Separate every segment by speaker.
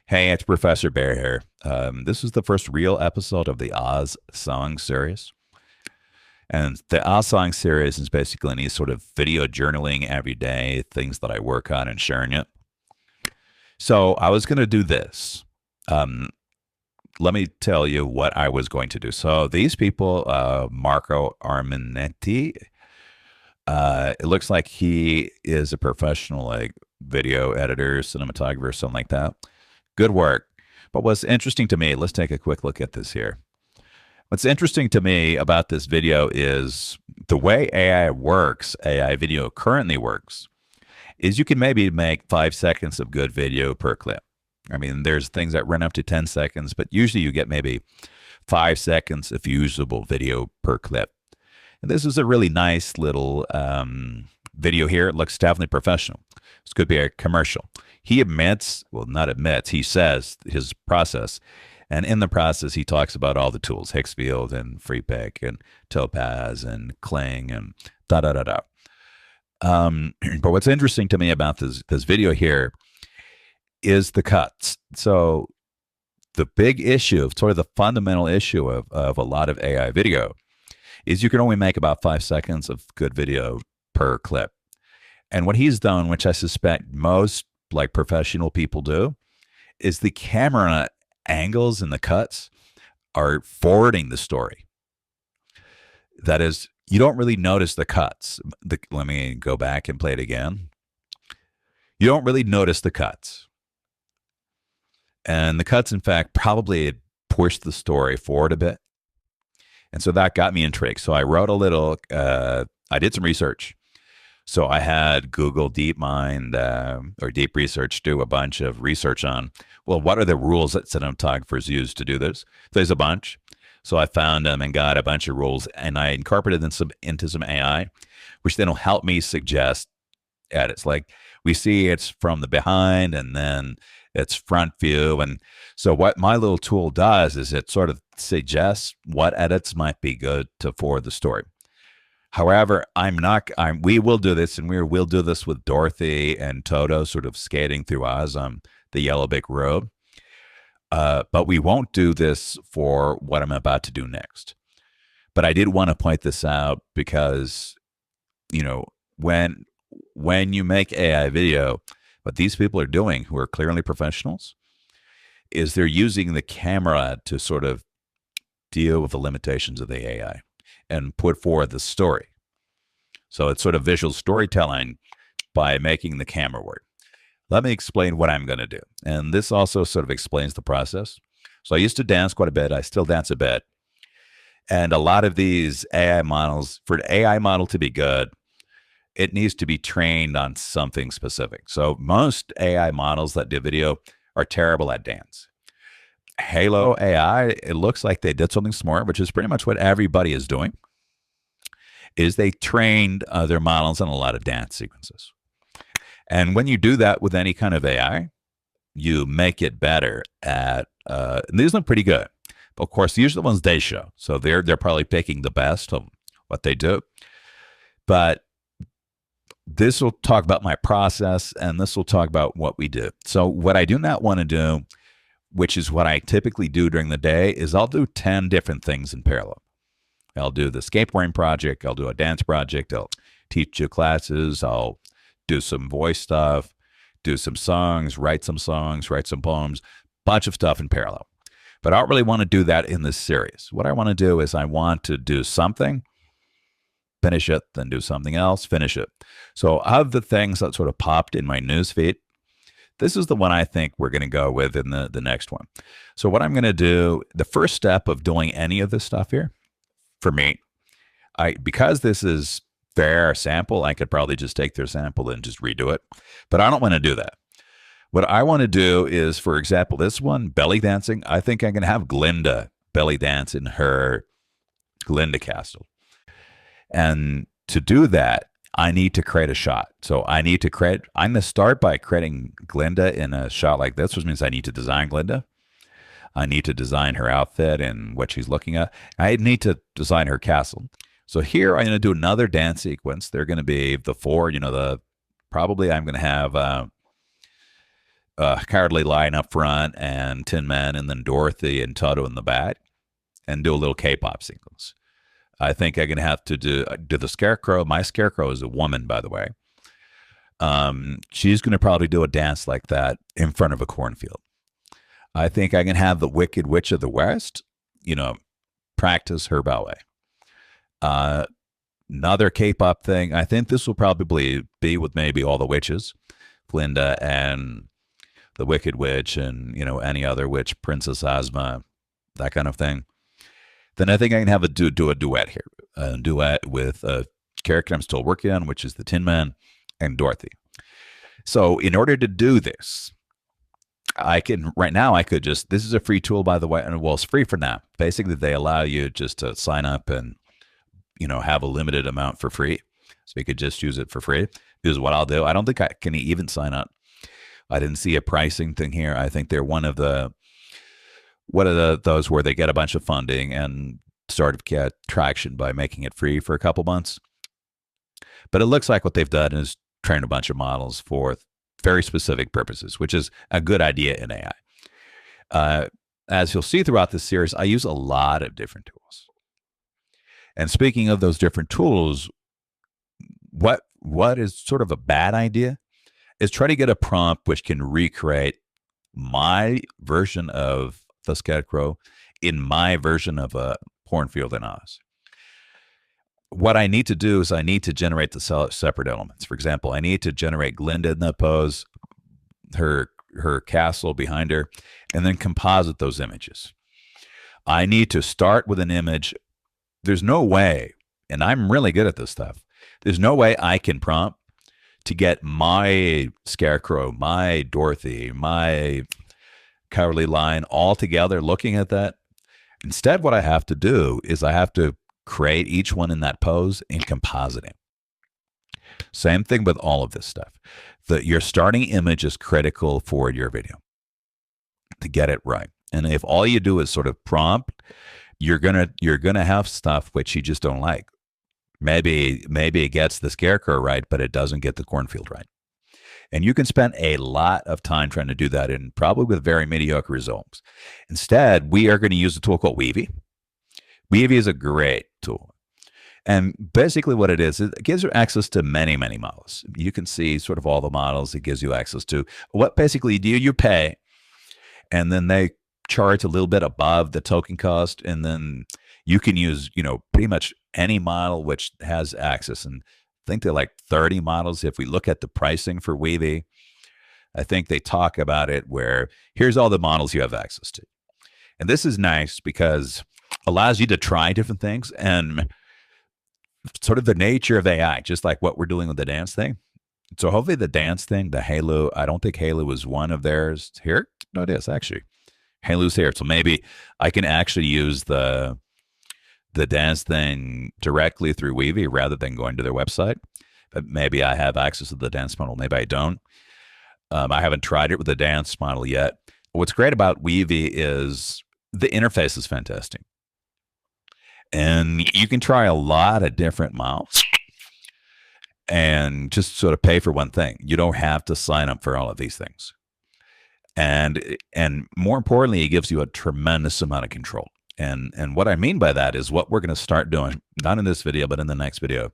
Speaker 1: Hey, it's Professor Bear here. This is the first real episode of the Oz Song series. And the Oz Song series is basically any sort of video journaling every day, things that I work on and sharing it. So I was going to do this. Um, Let me tell you what I was going to do. So these people, Marco Arminetti, it looks like he is a professional, like video editor, cinematographer, something like that. Good work. But what's interesting to me, let's take a quick look at this here. What's interesting to me about this video is the way AI works, AI video currently works, is you can maybe make 5 seconds of good video per clip. I mean, there's things that run up to 10 seconds, but usually you get maybe 5 seconds of usable video per clip. And this is a really nice little video here. It looks definitely professional. This could be a commercial. He admits, well, not admits, he says his process. And in the process, he talks about all the tools, Hixfield and FreePick and Topaz and Kling and da da da da. But what's interesting to me about this video here is the cuts. So the big issue, sort of the fundamental issue of a lot of AI video is you can only make about 5 seconds of good video per clip. And what he's done, which I suspect most like professional people do, is the camera angles and the cuts are forwarding the story. That is, you don't really notice the cuts. Let me go back and play it again. You don't really notice the cuts. And the cuts, in fact, probably pushed the story forward a bit. And so that got me intrigued. So I wrote a little, I did some research. So I had Google DeepMind or Deep Research do a bunch of research on, well, what are the rules that cinematographers use to do this? There's a bunch. So I found them and got a bunch of rules, and I incorporated them into some AI, which then will help me suggest edits. Like we see it's from the behind, and then it's front view. And so what my little tool does is it sort of suggests what edits might be good to forward the story. However, we will do this, and we'll do this with Dorothy and Toto sort of skating through Oz on the yellow brick road. But we won't do this for what I'm about to do next. But I did want to point this out because, you know, when you make AI video, what these people are doing, who are clearly professionals, is they're using the camera to sort of deal with the limitations of the AI and put forward the story. So it's sort of visual storytelling by making the camera work. Let me explain what I'm going to do. And this also sort of explains the process. So I used to dance quite a bit. I still dance a bit. And a lot of these AI models, for an AI model to be good, it needs to be trained on something specific. So most AI models that do video are terrible at dance. Halo AI, it looks like they did something smart, which is pretty much what everybody is doing, is they trained their models on a lot of dance sequences. And when you do that with any kind of AI, you make it better at, and these look pretty good. But of course, these are the ones they show. So they're probably picking the best of what they do. But this will talk about my process, and this will talk about what we do. So what I do not want to do, which is what I typically do during the day, is I'll do 10 different things in parallel. I'll do the skateboarding project. I'll do a dance project. I'll teach you classes. I'll do some voice stuff, do some songs, write some poems, bunch of stuff in parallel. But I don't really want to do that in this series. What I want to do is I want to do something, finish it, then do something else, finish it. So of the things that sort of popped in my newsfeed, this is the one I think we're going to go with in the next one. So what I'm going to do, the first step of doing any of this stuff here, for me, because this is their sample, I could probably just take their sample and just redo it. But I don't want to do that. What I want to do is, for example, this one, belly dancing, I think I'm going to have Glinda belly dance in her Glinda castle. And to do that, I need to create a shot. So I'm going to start by creating Glinda in a shot like this, which means I need to design Glinda. I need to design her outfit and what she's looking at. I need to design her castle. So here I'm going to do another dance sequence. They're going to be the four, probably I'm going to have Cowardly Lion up front and Tin Man, and then Dorothy and Toto in the back, and do a little K-pop sequence. I think I'm gonna have to do the Scarecrow. My Scarecrow is a woman, by the way. She's gonna probably do a dance like that in front of a cornfield. I think I can have the Wicked Witch of the West, you know, practice her ballet. Uh, Another K-pop thing. I think this will probably be with maybe all the witches, Glinda and the Wicked Witch, and any other witch, Princess Ozma, that kind of thing. Then I think I can have do a duet here, a duet with a character I'm still working on, which is the Tin Man and Dorothy. So in order to do this, I could just, this is a free tool, by the way, and well, it's free for now. Basically, they allow you just to sign up and, have a limited amount for free. So you could just use it for free. This is what I'll do. I don't think I can even sign up. I didn't see a pricing thing here. I think they're one of those where they get a bunch of funding and sort of get traction by making it free for a couple months. But it looks like what they've done is train a bunch of models for very specific purposes, which is a good idea in AI. As you'll see throughout this series, I use a lot of different tools. And speaking of those different tools, what is sort of a bad idea is try to get a prompt which can recreate my version of the Scarecrow in my version of a cornfield in Oz. What I need to do is I need to generate the separate elements. For example, I need to generate Glinda in that pose, her castle behind her, and then composite those images. I need to start with an image. There's no way, and I'm really good at this stuff, there's no way I can prompt to get my Scarecrow, my Dorothy, my Cowardly Lion all together looking at that. Instead, what I have to do is I have to create each one in that pose in compositing. Same thing with all of this stuff. Your starting image is critical for your video to get it right. And if all you do is sort of prompt, you're gonna have stuff which you just don't like. Maybe it gets the Scarecrow right, but it doesn't get the cornfield right. And you can spend a lot of time trying to do that, and probably with very mediocre results. Instead, we are going to use a tool called Weavy. Weavy is a great tool. And basically what it is, it gives you access to many, many models. You can see sort of all the models it gives you access to. What basically do you pay, and then they charge a little bit above the token cost, and then you can use, pretty much any model which has access. And I think they're like 30 models. If we look at the pricing for Weavy, I think they talk about it where here's all the models you have access to. And this is nice because it allows you to try different things, and sort of the nature of AI, just like what we're doing with the dance thing. So hopefully the dance thing, the Halo, I don't think Halo was one of theirs here. No, it is actually. Halo's here. So maybe I can actually use the dance thing directly through Weavy rather than going to their website. But maybe I have access to the dance model. Maybe I don't. I haven't tried it with the dance model yet. What's great about Weavy is the interface is fantastic. And you can try a lot of different models and just sort of pay for one thing. You don't have to sign up for all of these things. And more importantly, it gives you a tremendous amount of control. And what I mean by that is what we're going to start doing, not in this video, but in the next video,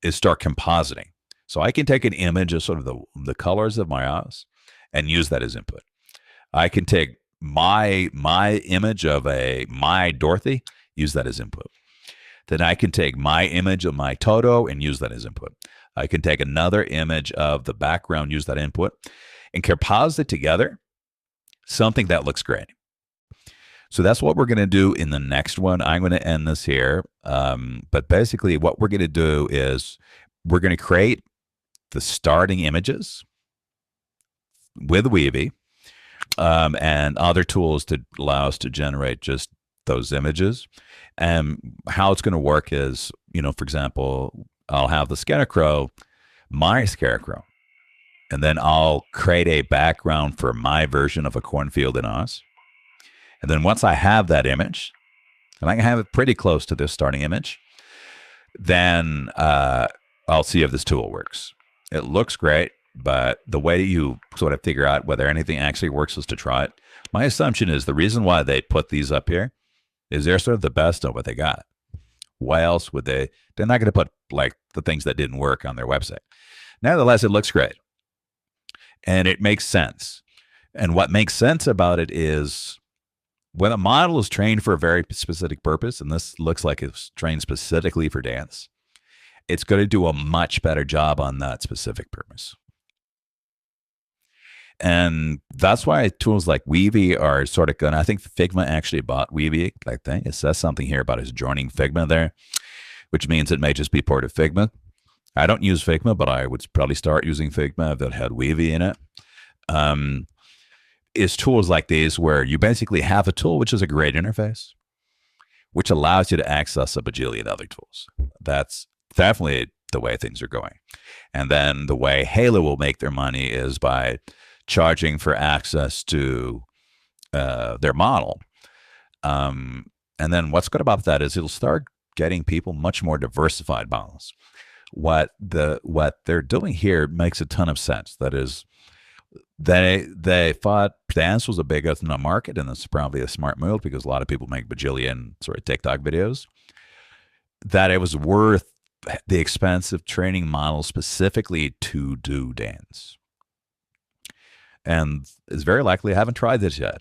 Speaker 1: is start compositing. So I can take an image of sort of the colors of my eyes and use that as input. I can take my image of my Dorothy, use that as input. Then I can take my image of my Toto and use that as input. I can take another image of the background, use that input, and composite together something that looks great. So that's what we're going to do in the next one. I'm going to end this here. But basically what we're going to do is we're going to create the starting images with Weavy and other tools to allow us to generate just those images. And how it's going to work is, for example, I'll have the Scarecrow, my Scarecrow, and then I'll create a background for my version of a cornfield in Oz. And then once I have that image, and I can have it pretty close to this starting image, then I'll see if this tool works. It looks great. but the way you sort of figure out whether anything actually works is to try it. My assumption is the reason why they put these up here is they're sort of the best of what they got. Why else would they? They're not going to put like the things that didn't work on their website. Nevertheless, it looks great and it makes sense. And what makes sense about it is when a model is trained for a very specific purpose, and this looks like it's trained specifically for dance, it's going to do a much better job on that specific purpose. And that's why tools like Weavy are sort of good. I think Figma actually bought Weavy. I think it says something here about his joining Figma there, which means it may just be part of Figma. I don't use Figma, but I would probably start using Figma if it had Weavy in it. Is tools like these where you basically have a tool, which is a great interface, which allows you to access a bajillion other tools. That's definitely the way things are going. And then the way Halo will make their money is by charging for access to their model. And then what's good about that is it'll start getting people much more diversified models. What they're doing here makes a ton of sense. That is, they thought dance was a big enough market, and that's probably a smart move because a lot of people make bajillion sort of TikTok videos, that it was worth the expense of training models specifically to do dance. And it's very likely, I haven't tried this yet,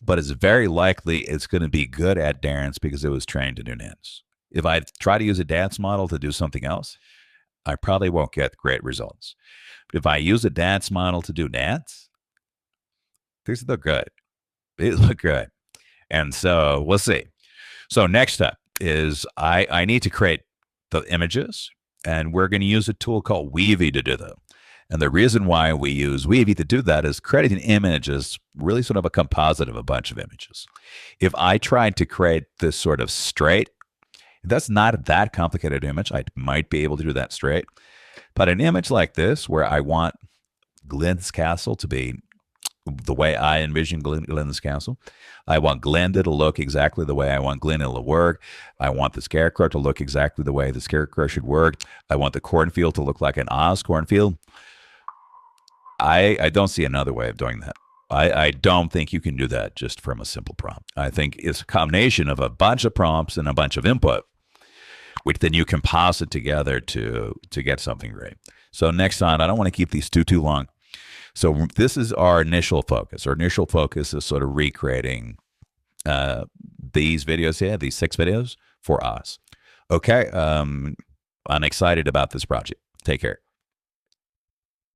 Speaker 1: but it's very likely it's going to be good at dance because it was trained to do dance. If I try to use a dance model to do something else, I probably won't get great results. But if I use a dance model to do dance, these look good. These look good. And so we'll see. So next up is I need to create the images, and we're going to use a tool called Weavy to do that. And the reason why we use Weavy to do that is creating an image is really sort of a composite of a bunch of images. If I tried to create this sort of straight, that's not that complicated image. I might be able to do that straight. But an image like this, where I want Glinda's castle to be the way I envision Glinda's castle. I want Glinda to look exactly the way I want Glinda to work. I want the Scarecrow to look exactly the way the Scarecrow should work. I want the cornfield to look like an Oz cornfield. I don't see another way of doing that. I don't think you can do that just from a simple prompt. I think it's a combination of a bunch of prompts and a bunch of input, which then you composite together to get something great. So next on, I don't want to keep these too long. So this is our initial focus. Our initial focus is sort of recreating these videos here, these 6 videos for us. Okay, I'm excited about this project. Take care.